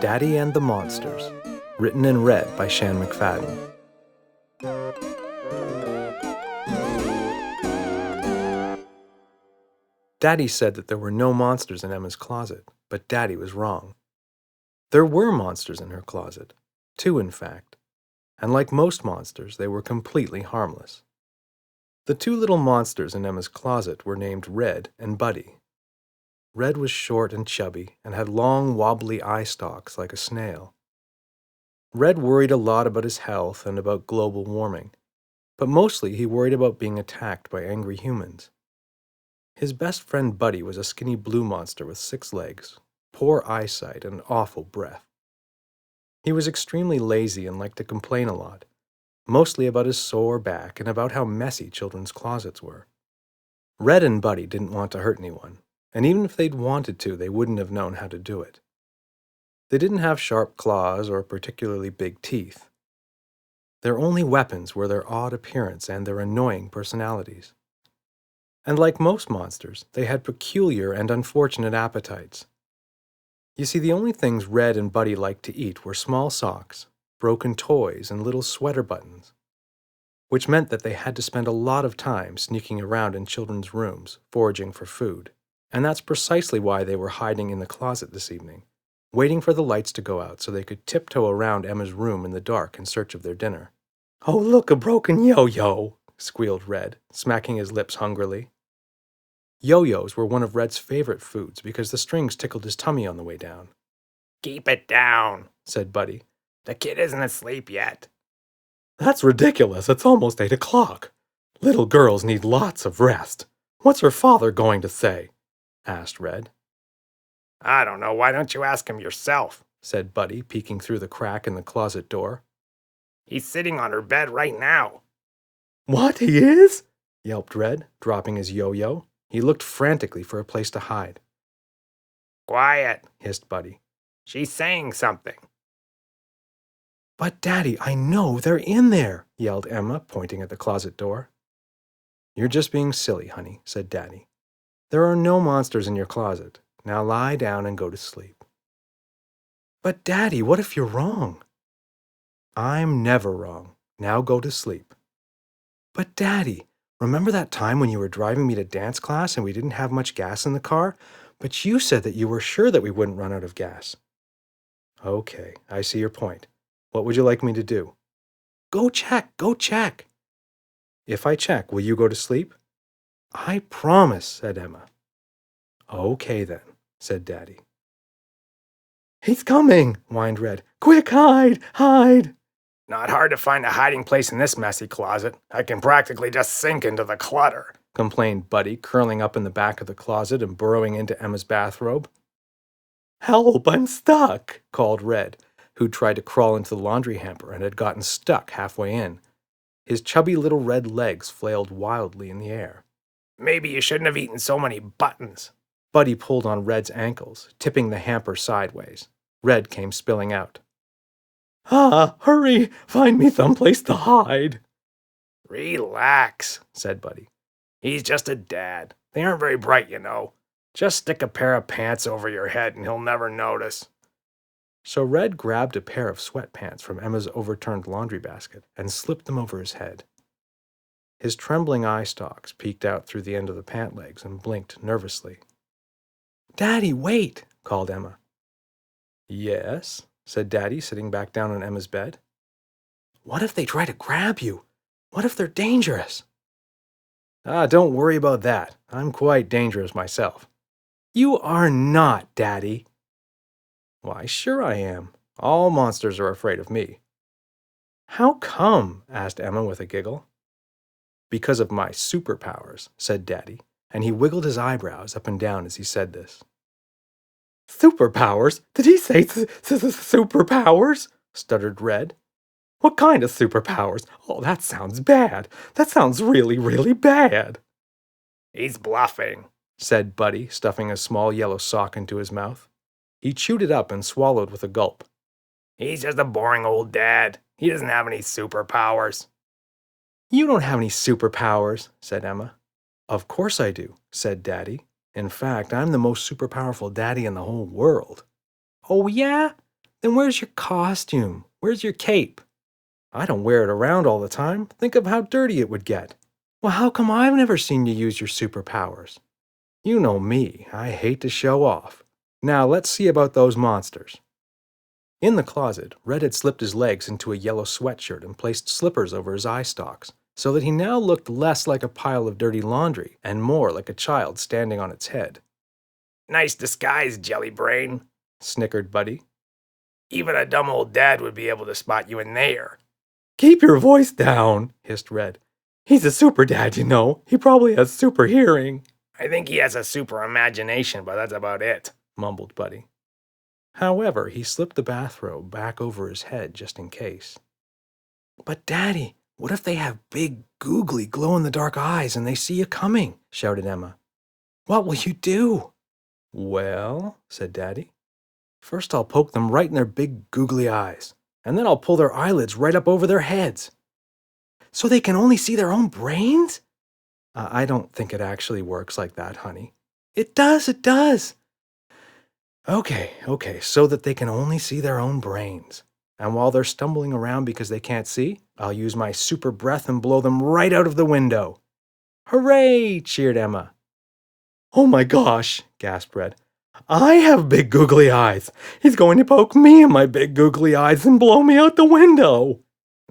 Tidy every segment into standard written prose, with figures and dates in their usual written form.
Daddy and the Monsters, written and read by Shan McFadden. Daddy said that there were no monsters in Emma's closet, but Daddy was wrong. There were monsters in her closet, 2 in fact, and like most monsters, they were completely harmless. The 2 little monsters in Emma's closet were named Red and Buddy. Red was short and chubby and had long, wobbly eye stalks like a snail. Red worried a lot about his health and about global warming, but mostly he worried about being attacked by angry humans. His best friend Buddy was a skinny blue monster with 6 legs, poor eyesight, and awful breath. He was extremely lazy and liked to complain a lot, mostly about his sore back and about how messy children's closets were. Red and Buddy didn't want to hurt anyone, and even if they'd wanted to, they wouldn't have known how to do it. They didn't have sharp claws or particularly big teeth. Their only weapons were their odd appearance and their annoying personalities. And like most monsters, they had peculiar and unfortunate appetites. You see, the only things Red and Buddy liked to eat were small socks, broken toys, and little sweater buttons, which meant that they had to spend a lot of time sneaking around in children's rooms, foraging for food. And that's precisely why they were hiding in the closet this evening, waiting for the lights to go out so they could tiptoe around Emma's room in the dark in search of their dinner. "Oh, look, a broken yo-yo!" squealed Red, smacking his lips hungrily. Yo-yos were one of Red's favorite foods because the strings tickled his tummy on the way down. "Keep it down," said Buddy. "The kid isn't asleep yet." "That's ridiculous. It's almost 8 o'clock. Little girls need lots of rest. What's her father going to say?" asked Red. "I don't know. Why don't you ask him yourself?" said Buddy, peeking through the crack in the closet door. "He's sitting on her bed right now." "What, he is?" yelped Red, dropping his yo-yo. He looked frantically for a place to hide. "Quiet," hissed Buddy. "She's saying something." "But, Daddy, I know they're in there," yelled Emma, pointing at the closet door. "You're just being silly, honey," said Daddy. "There are no monsters in your closet. Now lie down and go to sleep." "But, Daddy, what if you're wrong?" "I'm never wrong. Now go to sleep." "But, Daddy, remember that time when you were driving me to dance class and we didn't have much gas in the car? But you said that you were sure that we wouldn't run out of gas." "Okay, I see your point. What would you like me to do?" "Go check, go check." "If I check, will you go to sleep?" "I promise," said Emma. "Okay then," said Daddy. "He's coming," whined Red. "Quick, hide, hide." "Not hard to find a hiding place in this messy closet. I can practically just sink into the clutter," complained Buddy, curling up in the back of the closet and burrowing into Emma's bathrobe. "Help, I'm stuck," called Red, who'd tried to crawl into the laundry hamper and had gotten stuck halfway in. His chubby little red legs flailed wildly in the air. "Maybe you shouldn't have eaten so many buttons." Buddy pulled on Red's ankles, tipping the hamper sideways. Red came spilling out. "Ah, hurry! Find me someplace to hide." "Relax," said Buddy. "He's just a dad. They aren't very bright, you know. Just stick a pair of pants over your head and he'll never notice." So Red grabbed a pair of sweatpants from Emma's overturned laundry basket and slipped them over his head. His trembling eye stalks peeked out through the end of the pant legs and blinked nervously. "Daddy, wait!" called Emma. "Yes?" said Daddy, sitting back down on Emma's bed. "What if they try to grab you? What if they're dangerous?" Don't worry about that. I'm quite dangerous myself." "You are not, Daddy." "Why, sure I am. All monsters are afraid of me." "How come?" asked Emma with a giggle. "Because of my superpowers," said Daddy, and he wiggled his eyebrows up and down as he said this. "Superpowers? Did he say superpowers?" stuttered Red. "What kind of superpowers? Oh, that sounds bad. That sounds really, really bad." "He's bluffing," said Buddy, stuffing a small yellow sock into his mouth. He chewed it up and swallowed with a gulp. "He's just a boring old dad. He doesn't have any superpowers." "You don't have any superpowers," said Emma. "Of course I do," said Daddy. "In fact, I'm the most super powerful daddy in the whole world." "Oh, yeah? Then where's your costume? Where's your cape? I don't wear it around all the time. Think of how dirty it would get. Well, how come I've never seen you use your superpowers? You know me, I hate to show off. Now let's see about those monsters. In the closet, Red had slipped his legs into a yellow sweatshirt and placed slippers over his eye stalks, so that he now looked less like a pile of dirty laundry and more like a child standing on its head. Nice disguise, Jelly Brain, Snickered Buddy. Even a dumb old dad would be able to spot you in there. Keep your voice down, hissed Red. He's a super dad, you know. He probably has super hearing. I think he has a super imagination, but that's about it, mumbled Buddy. However, he slipped the bathrobe back over his head just in case. But Daddy, what if they have big, googly, glow-in-the-dark eyes and they see you coming? Shouted Emma. What will you do? Well, said Daddy, first I'll poke them right in their big, googly eyes, and then I'll pull their eyelids right up over their heads. So they can only see their own brains? I don't think it actually works like that, honey. It does, it does. Okay, so that they can only see their own brains. And while they're stumbling around because they can't see, I'll use my super breath and blow them right out of the window. Hooray! Cheered Emma. Oh my gosh, gasped Red. I have big googly eyes. He's going to poke me in my big googly eyes and blow me out the window.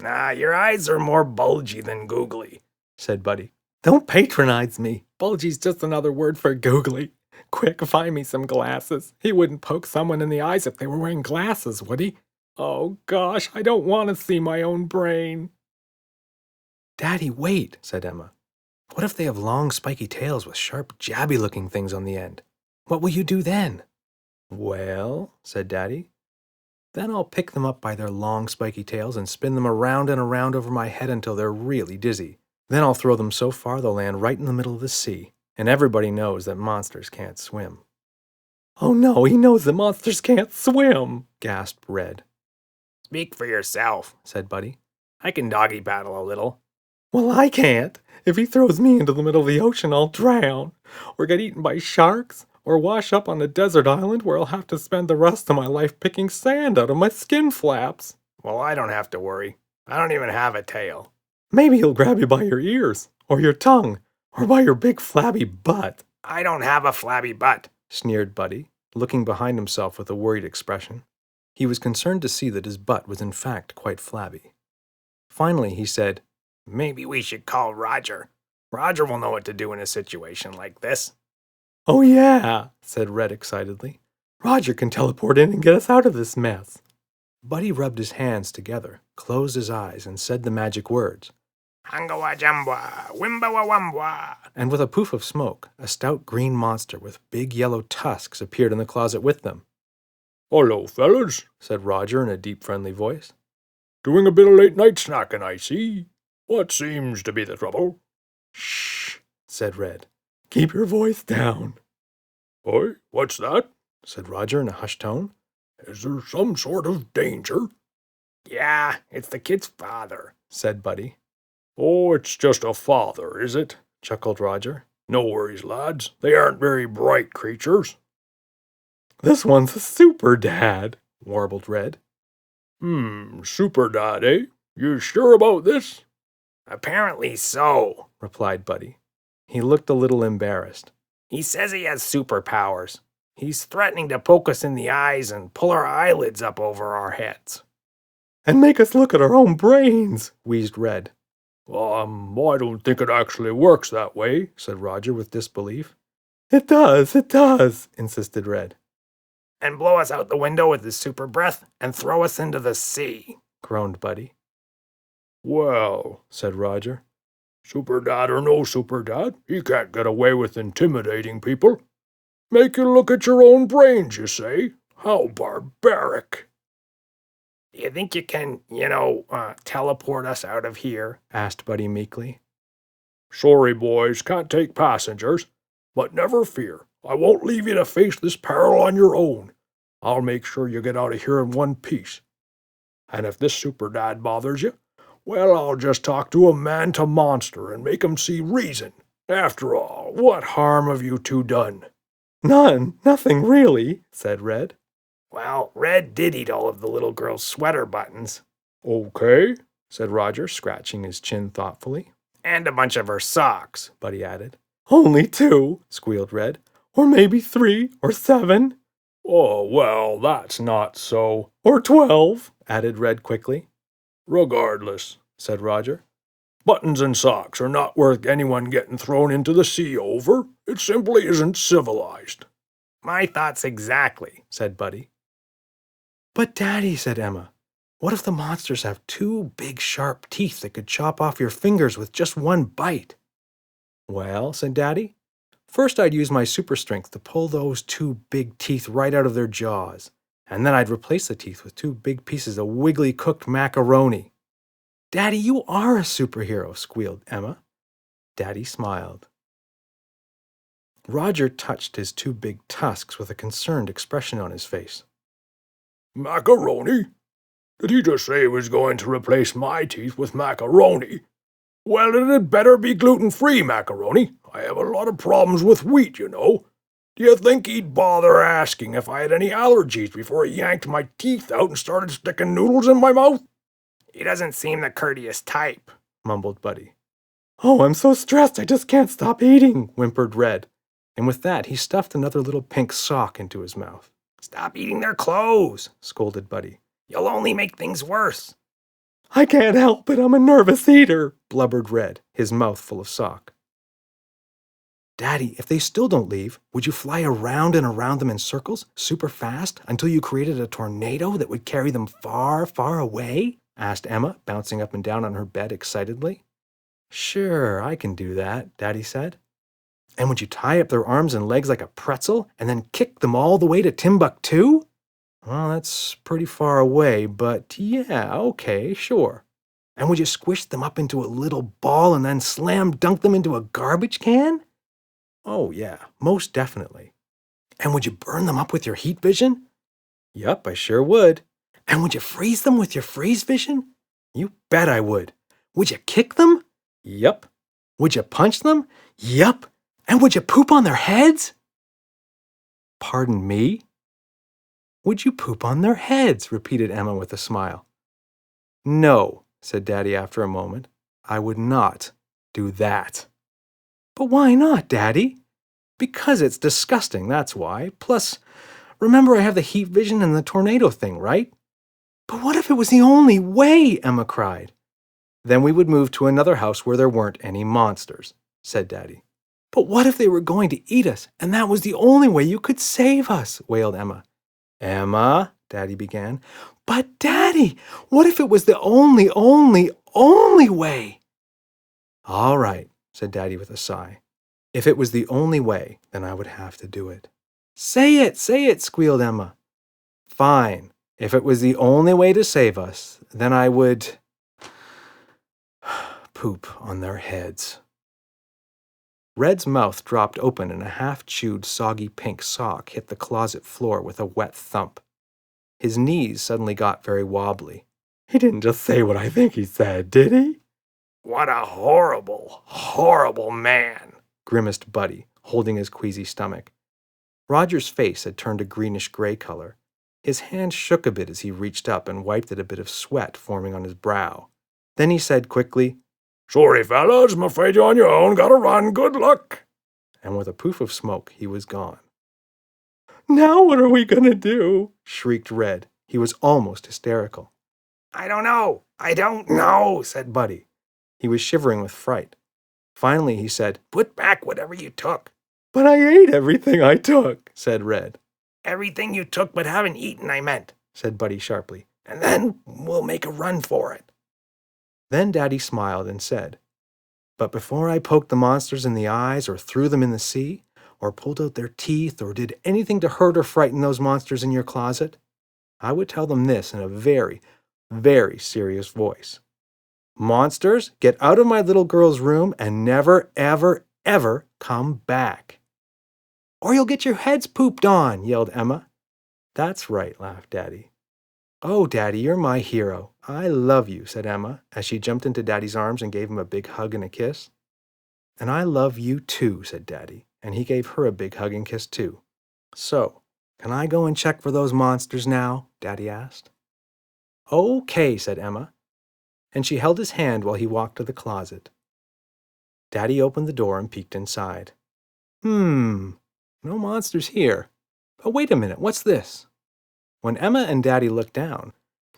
Nah, your eyes are more bulgy than googly, said Buddy. Don't patronize me. Bulgy's just another word for googly. Quick, find me some glasses. He wouldn't poke someone in the eyes if they were wearing glasses, would he? Oh gosh, I don't want to see my own brain. Daddy, wait, said Emma. What if they have long, spiky tails with sharp, jabby-looking things on the end? What will you do then? Well, said Daddy, then I'll pick them up by their long, spiky tails and spin them around and around over my head until they're really dizzy. Then I'll throw them so far they'll land right in the middle of the sea, and everybody knows that monsters can't swim. Oh no, he knows that monsters can't swim, gasped Red. Speak for yourself, said Buddy. I can doggy paddle a little. Well, I can't. If he throws me into the middle of the ocean, I'll drown, or get eaten by sharks, or wash up on a desert island where I'll have to spend the rest of my life picking sand out of my skin flaps. Well, I don't have to worry. I don't even have a tail. Maybe he'll grab you by your ears, or your tongue, or by your big flabby butt. I don't have a flabby butt, sneered Buddy, looking behind himself with a worried expression. He was concerned to see that his butt was in fact quite flabby. Finally, he said, Maybe we should call Roger. Roger will know what to do in a situation like this. Oh yeah, said Red excitedly. Roger can teleport in and get us out of this mess. Buddy rubbed his hands together, closed his eyes, and said the magic words. Hangawa jambwa, wimbawa wambwa. And with a poof of smoke, a stout green monster with big yellow tusks appeared in the closet with them. Hello, fellas, said Roger in a deep, friendly voice. Doing a bit of late-night snacking, I see. What seems to be the trouble? Shh, said Red. Keep your voice down. Oi, what's that? Said Roger in a hushed tone. Is there some sort of danger? Yeah, it's the kid's father, said Buddy. Oh, it's just a father, is it? Chuckled Roger. No worries, lads. They aren't very bright creatures. This one's a super dad, warbled Red. Super dad, eh? You sure about this? Apparently so, replied Buddy. He looked a little embarrassed. He says he has superpowers. He's threatening to poke us in the eyes and pull our eyelids up over our heads. And make us look at our own brains, wheezed Red. I don't think it actually works that way, said Roger with disbelief. It does, insisted Red. And blow us out the window with his super breath and throw us into the sea, groaned Buddy. Well, said Roger, super dad or no super dad, he can't get away with intimidating people. Make you look at your own brains, you say? How barbaric. Do you think you can, teleport us out of here? Asked Buddy meekly. Sorry, boys, can't take passengers. But never fear, I won't leave you to face this peril on your own. I'll make sure you get out of here in one piece. And if this super dad bothers you, well, I'll just talk to a man-to-monster and make him see reason. After all, what harm have you two done? None, nothing really, said Red. Well, Red did eat all of the little girl's sweater buttons. Okay, said Roger, scratching his chin thoughtfully. And a bunch of her socks, Buddy added. Only 2, squealed Red. Or maybe 3 or 7. Oh, well, that's not so. Or 12, added Red quickly. Regardless, said Roger. buttons and socks are not worth anyone getting thrown into the sea over. It simply isn't civilized. My thoughts exactly, said Buddy. But Daddy, said Emma, what if the monsters have 2 big sharp teeth that could chop off your fingers with just 1 bite? Well, said Daddy, first I'd use my super strength to pull those 2 big teeth right out of their jaws, and then I'd replace the teeth with 2 big pieces of wiggly cooked macaroni. Daddy, you are a superhero, squealed Emma. Daddy smiled. Roger touched his 2 big tusks with a concerned expression on his face. Macaroni? Did he just say he was going to replace my teeth with macaroni? Well, it had better be gluten-free macaroni. I have a lot of problems with wheat, you know. Do you think he'd bother asking if I had any allergies before he yanked my teeth out and started sticking noodles in my mouth? He doesn't seem the courteous type, mumbled Buddy. Oh, I'm so stressed I just can't stop eating, whimpered Red. And with that, he stuffed another little pink sock into his mouth. Stop eating their clothes, scolded Buddy. You'll only make things worse. I can't help it, I'm a nervous eater, blubbered Red, his mouth full of sock. Daddy, if they still don't leave, would you fly around and around them in circles, super fast, until you created a tornado that would carry them far, far away? Asked Emma, bouncing up and down on her bed excitedly. Sure, I can do that, Daddy said. And would you tie up their arms and legs like a pretzel and then kick them all the way to Timbuktu? Well, that's pretty far away, but yeah, okay, sure. And would you squish them up into a little ball and then slam dunk them into a garbage can? Oh, yeah, most definitely. And would you burn them up with your heat vision? Yup, I sure would. And would you freeze them with your freeze vision? You bet I would. Would you kick them? Yup. Would you punch them? Yup. And would you poop on their heads? Pardon me? Would you poop on their heads? Repeated Emma with a smile. No, said Daddy after a moment. I would not do that. But why not, Daddy? Because it's disgusting, that's why. Plus, remember I have the heat vision and the tornado thing, right? But what if it was the only way? Emma cried. Then we would move to another house where there weren't any monsters, said Daddy. But what if they were going to eat us, and that was the only way you could save us? Wailed Emma. Emma, Daddy began. But Daddy, what if it was the only way? All right, said Daddy with a sigh. If it was the only way, then I would have to do it. Say it, squealed Emma. Fine. If it was the only way to save us, then I would poop on their heads. Red's mouth dropped open and a half-chewed, soggy pink sock hit the closet floor with a wet thump. His knees suddenly got very wobbly. He didn't just say what I think he said, did he? What a horrible, horrible man, grimaced Buddy, holding his queasy stomach. Roger's face had turned a greenish-gray color. His hand shook a bit as he reached up and wiped at a bit of sweat forming on his brow. Then he said quickly, Sorry, fellas, I'm afraid you're on your own. Gotta run. Good luck. And with a poof of smoke, he was gone. Now what are we gonna do? Shrieked Red. He was almost hysterical. I don't know, said Buddy. He was shivering with fright. Finally, he said, Put back whatever you took. But I ate everything I took, said Red. Everything you took but haven't eaten, I meant, said Buddy sharply. And then we'll make a run for it. Then Daddy smiled and said, But before I poked the monsters in the eyes or threw them in the sea, or pulled out their teeth or did anything to hurt or frighten those monsters in your closet, I would tell them this in a very, very serious voice. Monsters, get out of my little girl's room and never, ever, ever come back. Or you'll get your heads pooped on, yelled Emma. That's right, laughed Daddy. Oh, Daddy, you're my hero. I love you, said Emma, as she jumped into Daddy's arms and gave him a big hug and a kiss. And I love you too, said Daddy, and he gave her a big hug and kiss too. So, "Can I go and check for those monsters now?" Daddy asked. "Okay," said Emma, and she held his hand while he walked to the closet. Daddy opened the door and peeked inside. No monsters here. But wait a minute, what's this? When Emma and Daddy looked down,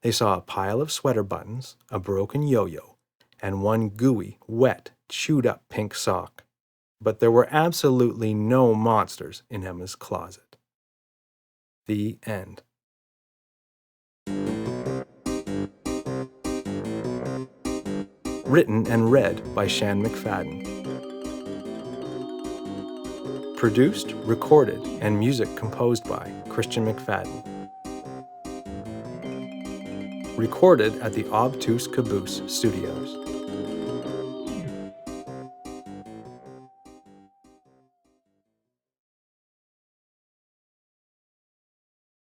they saw a pile of sweater buttons, a broken yo-yo, and one gooey, wet, chewed-up pink sock. But there were absolutely no monsters in Emma's closet. The end. Written and read by Shan McFadden. Produced, recorded, and music composed by Christian McFadden. Recorded at the Obtuse Caboose Studios.